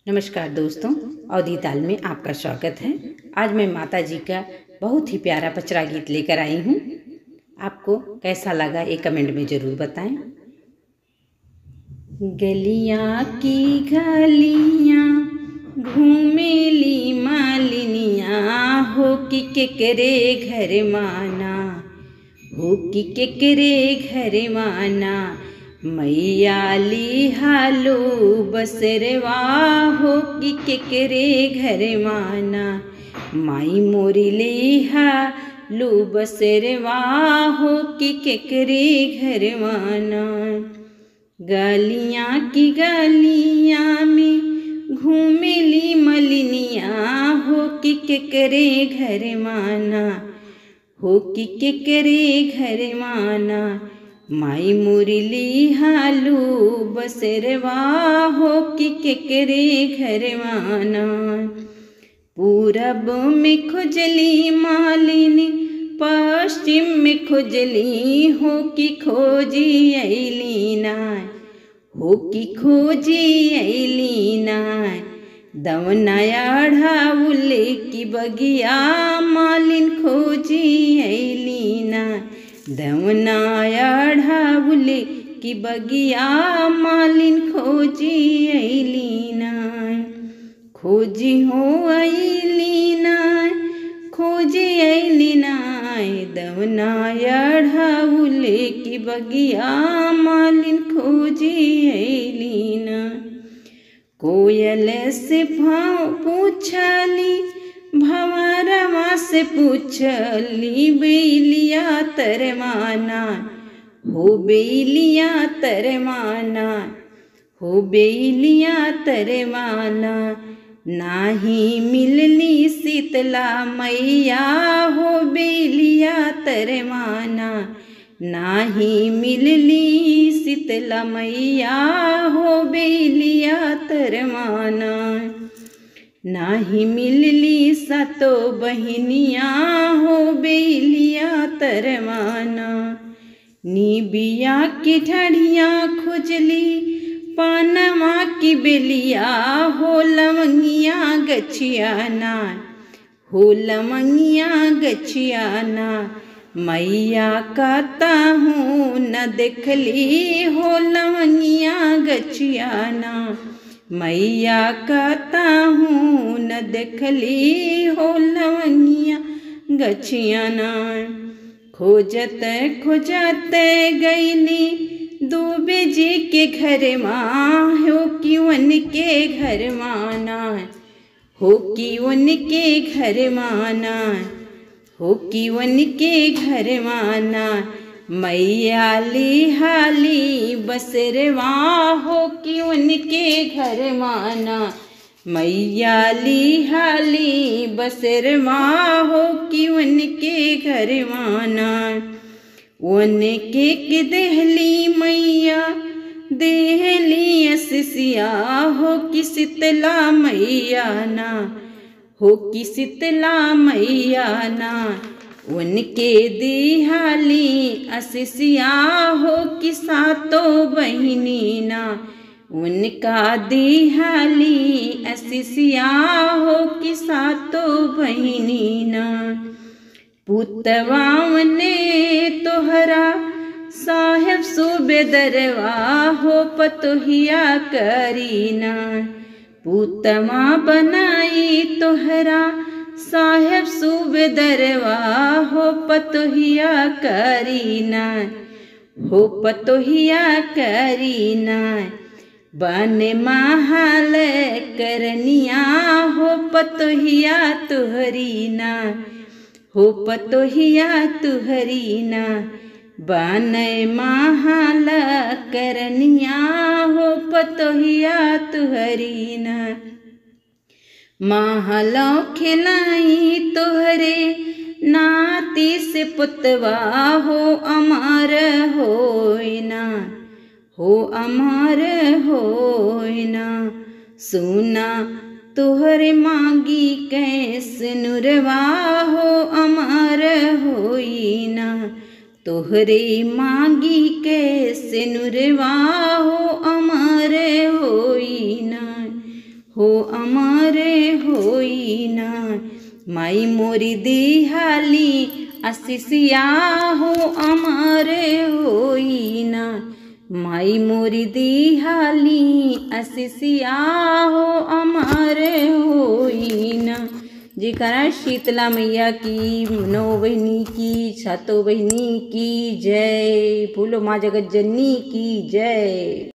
नमस्कार दोस्तों, अवधि ताल में आपका स्वागत है। आज मैं माता जी का बहुत ही प्यारा पचरा गीत लेकर आई हूँ। आपको कैसा लगा ये कमेंट में ज़रूर बताएं। गलियाँ की गलियाँ घूमेली मालिनियाँ, हो कि केकरे घर माना, हो कि केकरे घर माना, मैया ली हालो बसरवा, हो कि केकरे घर माना, माई मोरी ली हालो बसरवा, हो कि केकरे घर माना। गलियाँ की गलियाँ में घूमेली मलिनियाँ, हो कि केकरे घर माना, हो कि केकरे घर माना, माई मुरली हालू बसरवा, हो कि केकरे घर माना। पूरब में खुजली मालिनी, पश्चिम में खुजली, हो कि खोजी अली नाय, हो कि खोजी अली नाय, दवनाया ढाउल की बगिया मालिन खोजी अली नाय, दवनाया ढाउल की बगिया मालिन खोजी अली नाय, खोजी हो अली नाय, खोजी अली नाय, दवनाया ढाउल की बगिया मालिन खोजी अली नाय। कोयल से पूछली, भंवरवा से पूछली, बेलिया तरमाना, हो बेलिया तरमाना, हो बेलिया तरमाना, नाही मिलली शीतला मैया, हो बेलिया तरमाना, नाही मिलली शीतला मैया, हो बेलिया तरमाना, नाही मिलली सतो बहिनिया, हो बेलिया तरमाना। निबिया की ढड़िया खुजली, पानवा की बेलिया, हो लवंगिया गछियाना, हो लवंगिया गछियाना, मैया कहता हूँ न देखली, हो लवंगिया गछियाना, मैया कहता हूँ न देखली, हो लवंगिया गछियाना। खोजत खोजत गईली दूबे जी के घर माँ, हो कि उनके घर माना, हो कि उनके घर माना, हो कि उनके घर माना, मैया ली हाली बसरवा, हो कि उनके घर माना, मैया ली हाली बसरवा, हो कि उनके घर माना। उनके के देहली मैया देहली असिसिया, हो कि शीतला मैया ना, हो कि शीतला मैया ना, उनके दिहाली असिसिया, हो कि सातो बहिनी ना, उनका दिहाली असिसिया, हो कि सातो बहिनी ना। पुतवा ने तोहरा साहेब सूबेदरवा, हो पतोहिया करीना, पुतवा बनाई तोहरा साहेब सूबेदरवा, हो पतोहिया करीना, हो पतोहिया करीना, बन महल करनिया, हो पतोहिया तुहरीना, हो पतोहिया तुहरीना, बन महल करनिया, हो पतोहिया तुहरीना। महलो खिलाई तोहरे नाती से पुतवा, हो अमर होइना, हो अमर होइना, सुना तोहरे मांगी कैसे नुरवा, हो अमर होइना, तोहरे मांगी कैसे नुरवा, हो अमर होइना, हो अमरे होई ना। माई मोरी दिहाली आशीषिया हो अमरे होई ना। माई मोरी दिहाली आशीषिया हो अमरे होई ना। जेकरा शीतला मैया की, नौ बहिनी की, सातों बहिनी की जय। फूलो माँ जगत जननी की जय।